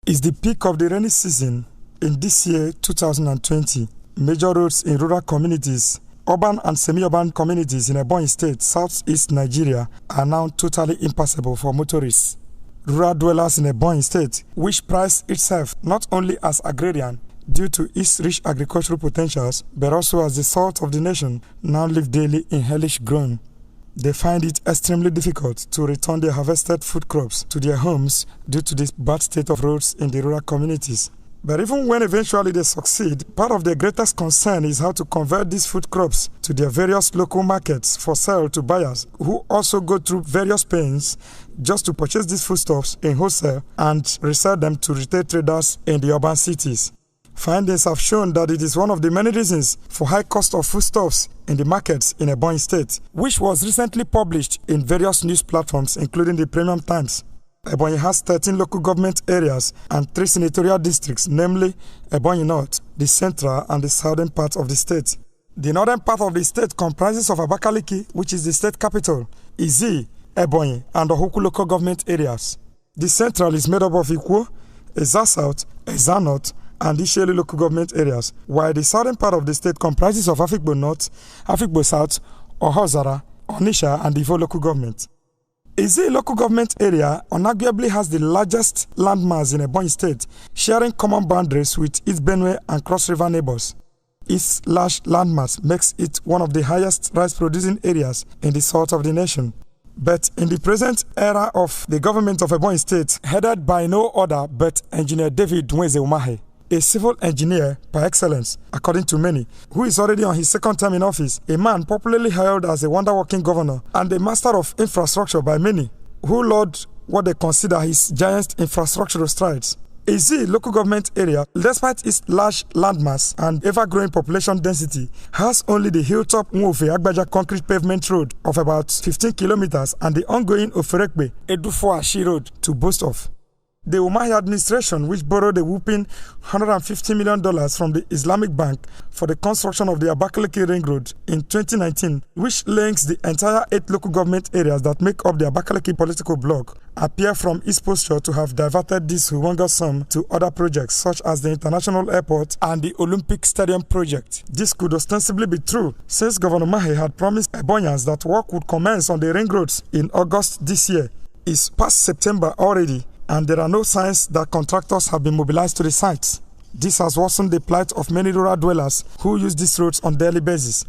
It's the peak of the rainy season in this year, 2020. Major roads in rural communities, urban and semi-urban communities in Ebonyi State, southeast Nigeria, are now totally impassable for motorists. Rural dwellers in Ebonyi State, which prides itself not only as agrarian due to its rich agricultural potentials, but also as the salt of the nation, now live daily in hellish groan. They find it extremely difficult to return their harvested food crops to their homes due to the bad state of roads in the rural communities. But even when eventually they succeed, part of their greatest concern is how to convert these food crops to their various local markets for sale to buyers who also go through various pains just to purchase these foodstuffs in wholesale and resell them to retail traders in the urban cities. Findings have shown that it is one of the many reasons for high cost of foodstuffs in the markets in Ebonyi State, which was recently published in various news platforms, including the Premium Times. Ebonyi has 13 local government areas and 3 senatorial districts, namely Ebonyi North, the central and the southern part of the state. The northern part of the state comprises of Abakaliki, which is the state capital, Izi, Ebonyi, and Ohuku local government areas. The central is made up of Ikwo, Eza South, Eza North, and Isheli local government areas, while the southern part of the state comprises of Afikpo North, Afikpo South, Ohozara, Onisha, and Ivo local government. Izi local government area unarguably has the largest landmass in Ebonyi State, sharing common boundaries with its Benue and Cross River neighbors. Its large landmass makes it one of the highest rice-producing areas in the south of the nation. But in the present era of the government of Ebonyi State, headed by no other but Engineer David Nweze Umahe, a civil engineer par excellence, according to many, who is already on his second term in office, a man popularly hailed as a wonder-working governor and a master of infrastructure by many, who laud what they consider his giant infrastructural strides. Izi local government area, despite its large landmass and ever-growing population density, has only the hilltop Nwofe Agbaja concrete pavement road of about 15 kilometers and the ongoing Oferekbe Edufo-Ashi road to boast of. The Umahi administration, which borrowed a whopping $150 million from the Islamic Bank for the construction of the Abakaliki Ring Road in 2019, which links the entire 8 local government areas that make up the Abakaliki political bloc, appear from its posture to have diverted this humongous sum to other projects such as the International Airport and the Olympic Stadium project. This could ostensibly be true, since Governor Umahi had promised Ebonyans that work would commence on the ring roads in August this year. It's past September already, and there are no signs that contractors have been mobilized to the sites. This has worsened the plight of many rural dwellers who use these roads on a daily basis.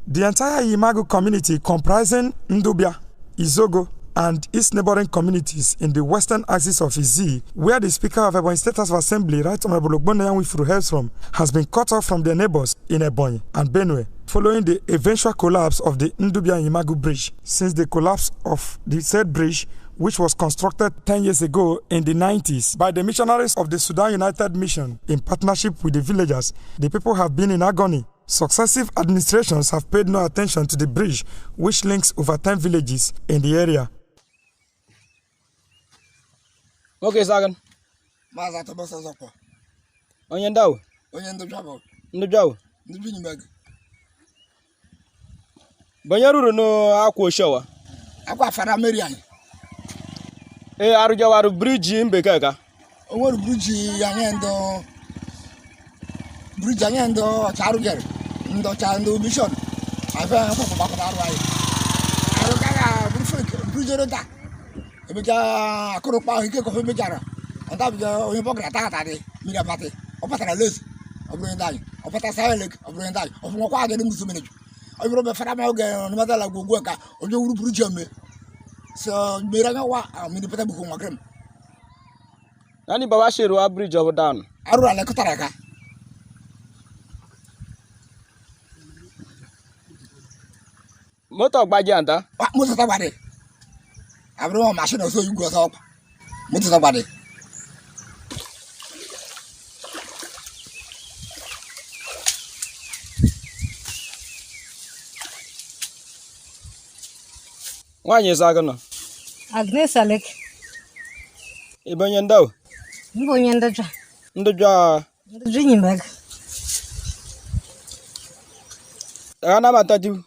The entire Imagu community, comprising Ndubia, Izogo, and its neighboring communities in the western axis of Izi, where the Speaker of Ebonyi State House of Assembly, Right Honorable Ogbonayan Wifuru hails from, has been cut off from their neighbors in Ebonyi and Benue, following the eventual collapse of the Ndubia-Imagu Bridge. Since the collapse of the said bridge, which was constructed 10 years ago in the 90s by the missionaries of the Sudan United Mission in partnership with the villagers, the people have been in agony. Successive administrations have paid no attention to the bridge, which links over 10 villages in the area. Okay, Sagan. Onyendao. Ndujao. Banyaruru no akwo showa. Akwa fara Marian. Arujawaru bridge mbekeka. Onwere bridge yanyendo charuger. Ndo chando mission. Afa ko bakota arwai. Arukaga bridge rota. Ebeja akoro pa hike ko femejara. Anta bija oyin bogra ta de mira pate. Opatara les. Obrendai. Opata saelek obrendai. Ofungo kwa ga de musumeneju. Oyiro be fara ma oge no matala gogo ka. Ojo wuru bridge me. So miranga wa mini pata buku makrem. Nani baba sheru a bridge over down. Aru ale kotaraka. Moto gbaje anta. Moto tabade. Abro machine so you go up. Moto tabade. Wanye Sagano. Agnes Alec. Ibonyendao. Ibonyendaja. Nduja. Ndujinyimbag. Ana matatu.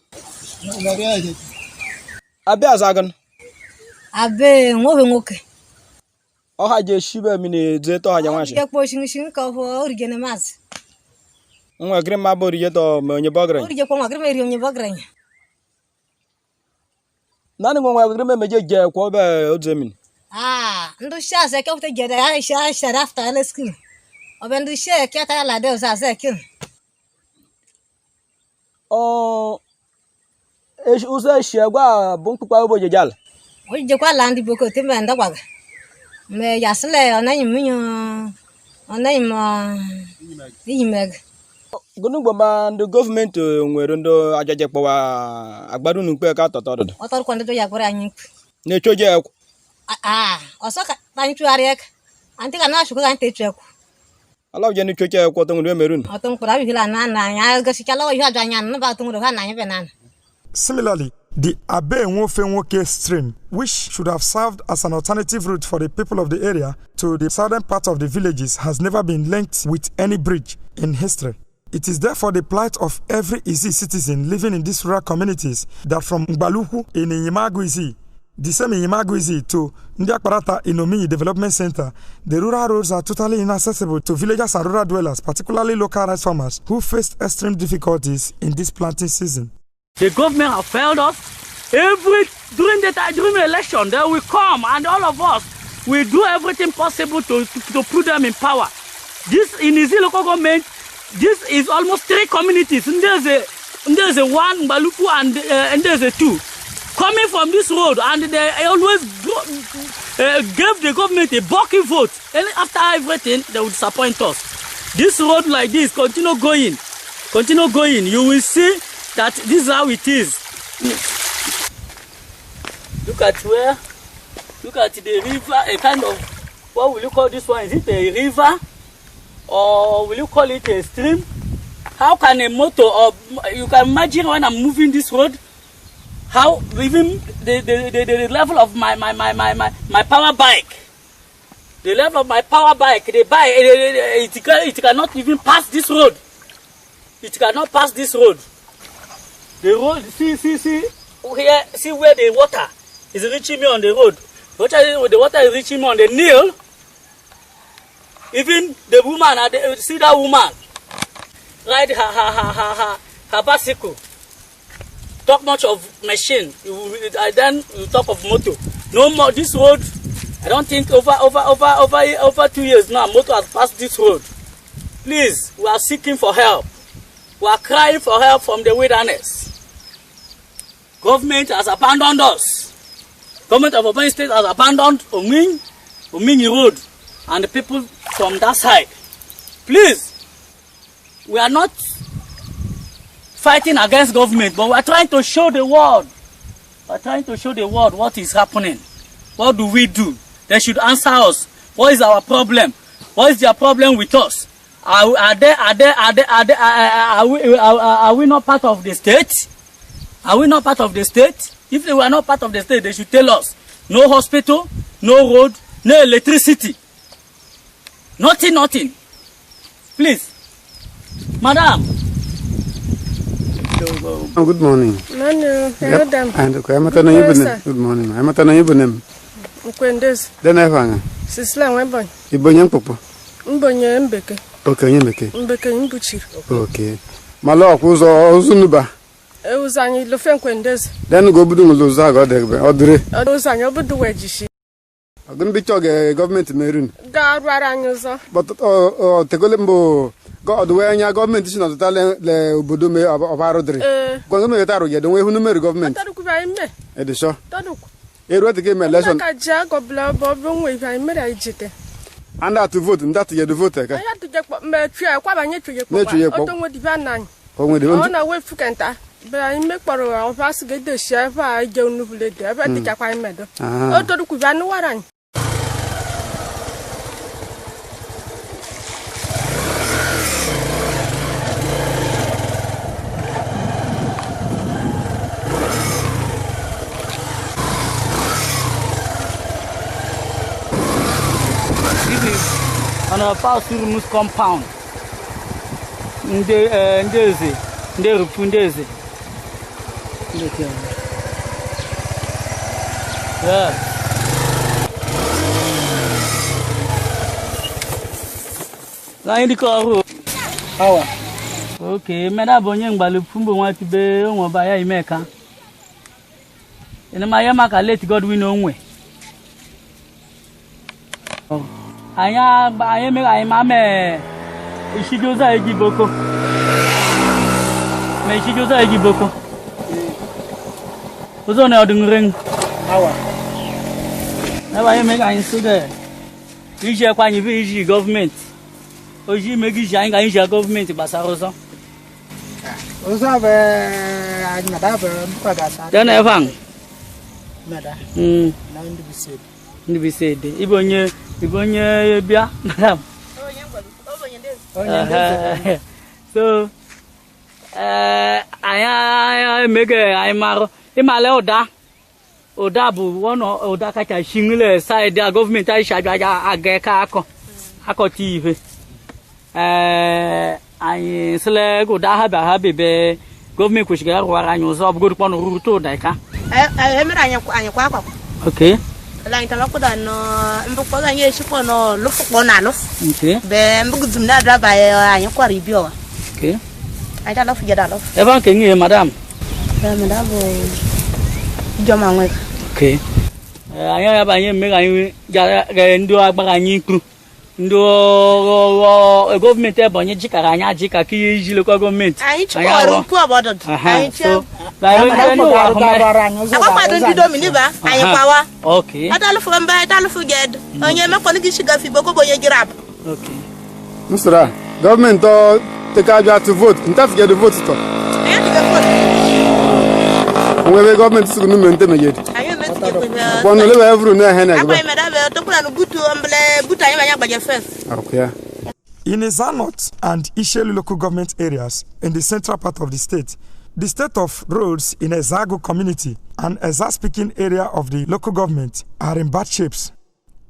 Abe Sagan. Abe ngobe ngoke. Oha je shibe mini zeto ha janwashi. Je po shin ka ho origene mas. Nwa gre ma bo rije to me onye bogre. Orige ko ma gre me ri onye bogre. Nani nwa gre me meje je ko be ozemin. Ndu sha se ke te je da sha sharafta na skin. Obendu she ke ta la de za se kin. Oh, usa shegwa bon pupa bo jejal. Orige kwa landi boko te me ndagwa. Me yasle onayim yimeg. Gonu gbama the government nwere ndo ajaje kpowa agbadu npe ka totodo. Otor kwande to yakore anyi. Ne choje ekwu. Oso ka anyi tuarek. Anti kana shuku kan te tueku. Ala je ni choje ekwu to nwe merun. Oton kura bi hila na ya ga sikala yo adanya na ba tun ro na nya benan. Similarly, the Abe Nwoke stream, which should have served as an alternative route for the people of the area to the southern part of the villages, has never been linked with any bridge in history. It is therefore the plight of every Izi citizen living in these rural communities that from Ngbaluku in Iyimagu Izi, the same Iyimagu Izi to Ndiakparata in Ominyi Development Center, the rural roads are totally inaccessible to villagers and rural dwellers, particularly local rice farmers who faced extreme difficulties in this planting season. The government have failed us. During the election, they will come and all of us will do everything possible to put them in power. This in Izi local government, this is almost 3 communities. And there's a 1 Baluku and there's a 2 coming from this road, and they always gave the government a bulky vote. And after everything, they will disappoint us. This road like this, continue going. You will see that this is how it is. Look at the river, a kind of, what will you call this one? Is it a river? Or will you call it a stream? How can a motor, or you can imagine when I'm moving this road, how even the level of my power bike, the level of my power bike, it cannot even pass this road. It cannot pass this road. The road, see here, see where the water is reaching me on the road. The water is reaching me on the nail. Even the woman, see that woman, ride her bicycle. Talk much of machine, then you talk of motor. No more this road. I don't think over 2 years now, motor has passed this road. Please, we are seeking for help. We are crying for help from the wilderness. Government has abandoned us. Government of Ebonyi State has abandoned Ominyi Road and the people from that side. Please, we are not fighting against government, but we are trying to show the world. We are trying to show the world what is happening. What do we do? They should answer us. What is our problem? What is their problem with us? Are we not part of the state? Are we not part of the state? If they were not part of the state, they should tell us. No hospital, no road, no electricity. Nothing. Please. Madam. Good morning. Good morning. I'm at an Ibonem. Then I found Sisla Ebonyi. Ebonyi Popo. Ebonyi Mbeke. Okay. Okay. My law was Ozunuba. It was on the Fenquendes. Then go to Luzaga or Dre. I was on your good wedge. I'm going to be talking government maroon. God, what I knew, sir. But Tegolembo God, where your government is not the Budume of Arodre. Gomez, the way who made government. At the show. It wrote to give me a lesson. I jack or blow Bob with I made a jitty. And that to vote, and that you're the voter. I had to get my chair, quite a nature. I don't want to van. On a way for Kenta. But I make for a pass get the chef. I don't know the devil. I think I made. Oh, don't you van warrant? On a past Rumus compound. Ndezi. Yeah. La indi ko Awa. Okay, meda bonye ngbalu fumbo nwa tibe onwo ba ya imeka. Ene ma ya maka let Godwin onwe. Anya me ai mame ishijoza ejiboko. Me ishijoza ejiboko. Ozo na odun ring. Awa. Na ba ya me ga insude. Ije kwa nyi bi iji government. Oji megi ja nga iji government basaro so. Oza be mada be mpagasa. Dana evang. Mada. Na Ndi bi said. Ibonye bia madam. So aya mege ai maro. Imale oda bu one oda kacha shingle side the government ai shaja ageka akọ TV. Anyị sele go da ha bebe government kwesịrị arụwara anyị ụzọ ọbụgo dịkwa n'ụrụ to daika. Emere anyị kwa akwa. Okay. La anyị tama kuda no mbukwa anyị eshikwa no lufukwa na luf. Okay. Be mbuguzum na draba anyị kwa ribio. Okay. Anyị ta lofu jeda lofu. Eba nke ngi madam. Madam Joma nwe. Okay. Anyị ya ba anyị mmega anyị ga ndị agbara anyị ikru. Ndo government Ebonyi jikara anya jika ka iji local government. Anyị chọrọ nkwu obodo. Anyị chọrọ. Anyị ndị dominiba anyị kwawa. Okay. Adalufu mbe adalufu ged. Onye mekwana gị shiga fi boko bonye girab. Okay. Msra, government take out to vote. Ntaf get the vote to. Anyị dị vote. Onwe government su nu mente mejed. Anyị mente ke. Kwano le ba evru na hena gba. Akwa medabe to kula no butu amble butu anyị banya gbaje first. Okay. In Ezanot and Ishelu local government areas in the central part of the state of roads in Ezago community and Eza-speaking area of the local government are in bad shapes.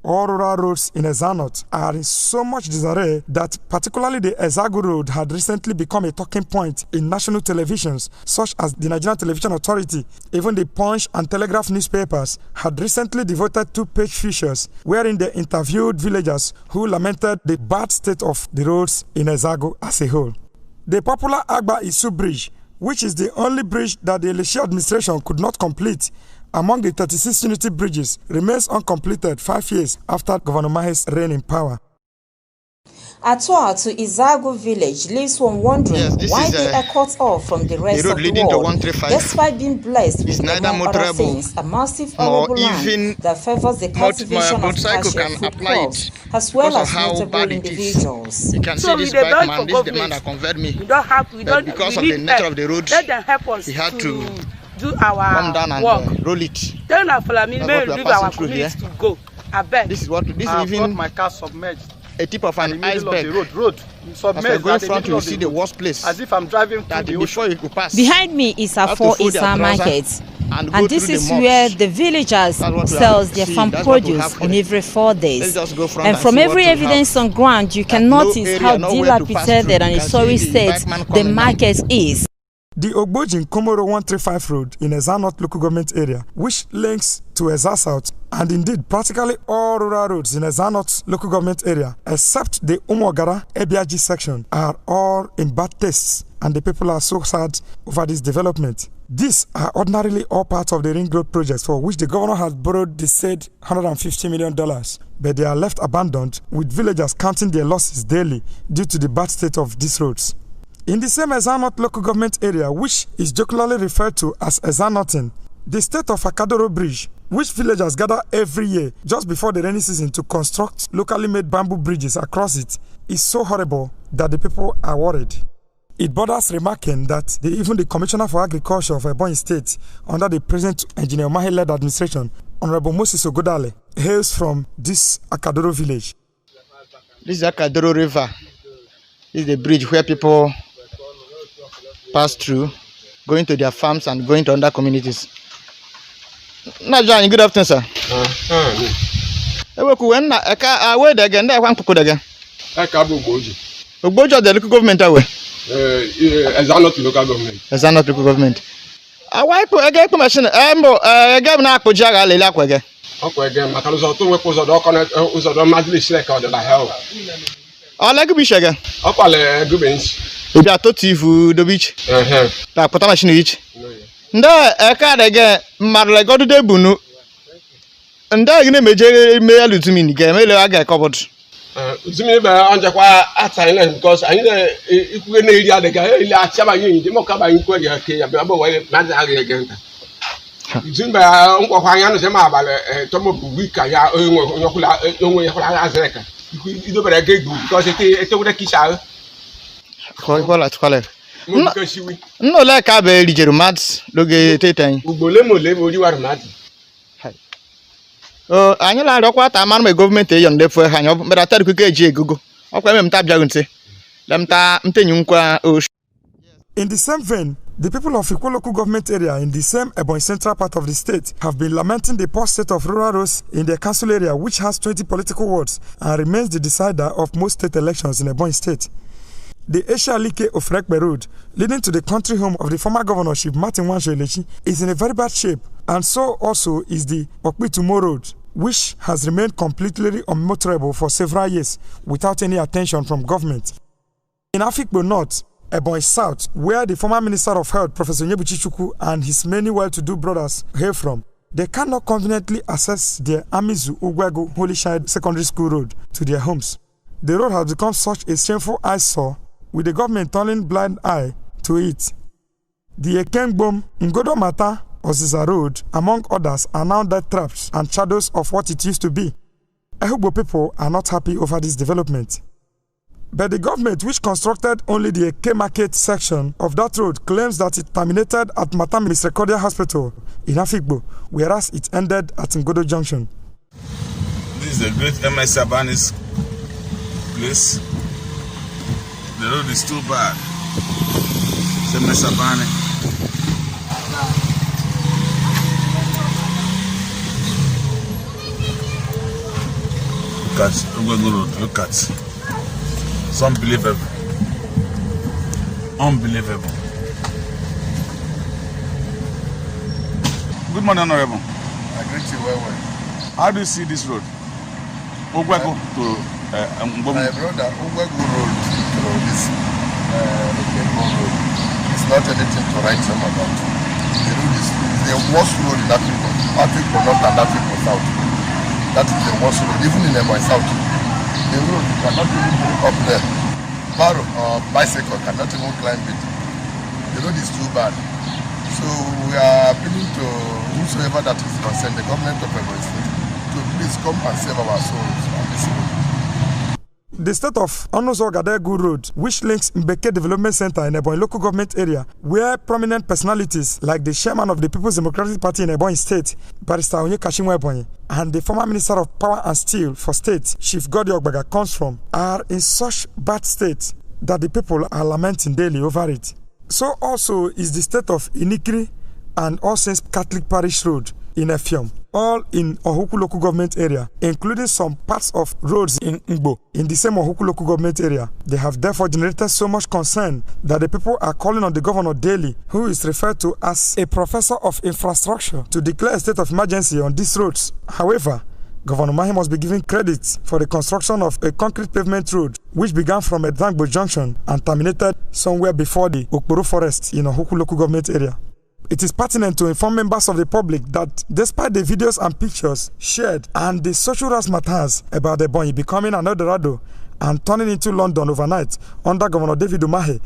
All rural roads in Ezanot are in so much disarray that particularly the Ezago road had recently become a talking point in national televisions such as the Nigerian Television Authority. Even the Punch and Telegraph newspapers had recently devoted 2-page features wherein they interviewed villagers who lamented the bad state of the roads in Ezago as a whole. The popular Agba Isu Bridge, which is the only bridge that the Elishia administration could not complete among the 36 unity bridges, remains uncompleted 5 years after Governor Mahe's reign in power. A tour to Ezago village leaves one wondering why they are cut off from the rest of the world, despite being blessed with, among other things, a massive arable land that favors the cultivation of pasture food crops, as well as notable individuals. You can see this bike man, this is the man that converted me. But because of the nature of the road, let them help us. He had to do our come down and roll it. Then our family may leave our community to go. I bet. This is what this is even my car submerged. A tip of an iceberg. Road. Submerged. Going front, you see the worst place. As if I'm driving through the before you could pass. Behind me is a 4 Isa market. And this is where the villagers sells their farm produce on every 4 days. And from every evidence on ground, you can notice how dilapidated and in sorry state the market is. The Ogbojin Komoro 135 road in Ezanot local government area, which links to Eza South, and indeed practically all rural roads in Ezanot local government area, except the Umogara Ebiaji section, are all in bad tastes, and the people are so sad over this development. These are ordinarily all parts of the ring road projects for which the governor has borrowed the said $150 million, but they are left abandoned with villagers counting their losses daily due to the bad state of these roads. In the same Ezanot local government area, which is jocularly referred to as Ezanotin, the state of Akadoro Bridge, which villagers gather every year just before the rainy season to construct locally made bamboo bridges across it, is so horrible that the people are worried. It borders remarking that even the Commissioner for Agriculture of Ebonyi State, under the present Engineer Mahe-led administration, Honorable Moses Ogodale, hails from this Akadoro village. This is Akadoro River. This is the bridge where people pass through, going to their farms and going to other communities. Now, John, good afternoon, sir. Where again? There, one cook again. Ogbojo, the local government away. Ezanot local government. Ezanot local government. Why put again commission? Again, na Kojaga, Lila Quagga. Okay, again, Makaluzo, 2 weeks, or the Majlis Record of the hell. I like be sugar. Up all good bench. If you are to TV the beach. Like put a machine each. No, I can't again. Marla go to the bunu. And I gonna major mail to me. Game I get covered. Zimi ba anja kwa atailen because I if we need the guy la chama yin the mo ka ba yin ko ya ke ya ba bo wa na za ga again. Zimi ba on ko kwa yan se ma ba le to mo bu week ya onwe yokula onwe yokula azeka. Ido ba ga du because it wo de kisha. Ko la twale. No like ka be rijeru mat loge tetan. Ugbole mo le ori wa mat. Anyị na-arịọkwa ta mara ma gọọmenti eyon lefu ha anya mere atari kuke eji egogo ọkwa eme mta bịaghị ntị lemta mtenyu nkwa osh. In the same vein, the people of Ikwo local government area in the same Ebonyi central part of the state have been lamenting the poor state of rural roads in their council area, which has 20 political wards and remains the decider of most state elections in Ebonyi state. The Eshalike of Rekbe Road, leading to the country home of the former governorship Martin Wansho Elechi, is in a very bad shape, and so also is the Okpitumo Road, which has remained completely unmotorable for several years without any attention from government. In Afikpo North, Ebonyi South, where the former Minister of Health, Professor Nyebuchi Chukwu, and his many well-to-do brothers hail from, they cannot conveniently access their Amizu Ugwego Holy Child Secondary School Road to their homes. The road has become such a shameful eyesore, with the government turning blind eye to it. The Ekengbom, Ngodo Mata, Oziza Road, among others, are now death traps and shadows of what it used to be. Ehugbo people are not happy over this development. But the government, which constructed only the Eke Market section of that road, claims that it terminated at Matam Misericordia Hospital in Afikpo, whereas it ended at Ngodo Junction. This is a great MS Abani's place. The road is too bad. It's MS Abani. Look at Ugwego Road. Look at. It's unbelievable. Unbelievable. Good morning, Honorable. I greet you well. How do you see this road? Ugwego to my brother, Ugwego Road to this Ugwego Road is not anything to write home about. The road is the worst road in Africa North and Africa South. That is the worst road, even in Ebonyi South. The road you cannot even go up there. Barrow or bicycle cannot even climb it. The road is too bad. So we are appealing to whosoever that is concerned, the government of Ebonyi State, to please come and save our souls on this road. The state of Onozo-Gadegu Road, which links Mbeke Development Center in Ebonyi local government area, where prominent personalities like the chairman of the People's Democratic Party in Ebonyi State, Barrister Onyekashimwe Ebonyi, and the former Minister of Power and Steel for State, Chief Godi Ogbaga, comes from, are in such bad state that the people are lamenting daily over it. So also is the state of Inikiri and All Saints Catholic Parish Road in Effium, all in Ohuku local government area, including some parts of roads in Ngbo in the same Ohuku local government area. They have therefore generated so much concern that the people are calling on the governor daily, who is referred to as a professor of infrastructure, to declare a state of emergency on these roads. However, Governor Mahi must be given credit for the construction of a concrete pavement road which began from Edangbo Junction and terminated somewhere before the Okporo Forest in Ohuku local government area. It is pertinent to inform members of the public that despite the videos and pictures shared and the social razzmatazz about Ebonyi becoming an Eldorado and turning into London overnight under Governor David Umahi,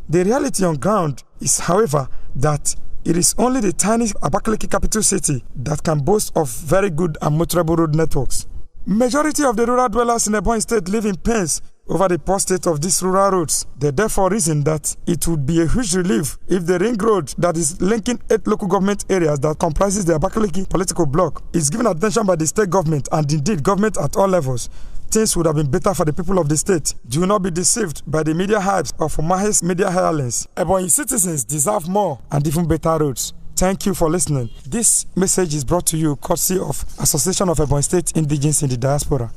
the reality on ground is, however, that it is only the tiny Abakaliki capital city that can boast of very good and motorable road networks. Majority of the rural dwellers in Ebonyi State live in pains over the poor state of these rural roads. They therefore reason that it would be a huge relief if the ring road that is linking 8 local government areas that comprises the Abakaliki political bloc is given attention by the state government and indeed government at all levels. Things would have been better for the people of the state. Do not be deceived by the media hypes of Umahi's media hirelings. Ebonyi citizens deserve more and even better roads. Thank you for listening. This message is brought to you courtesy of Association of Ebonyi State Indigenes in the Diaspora.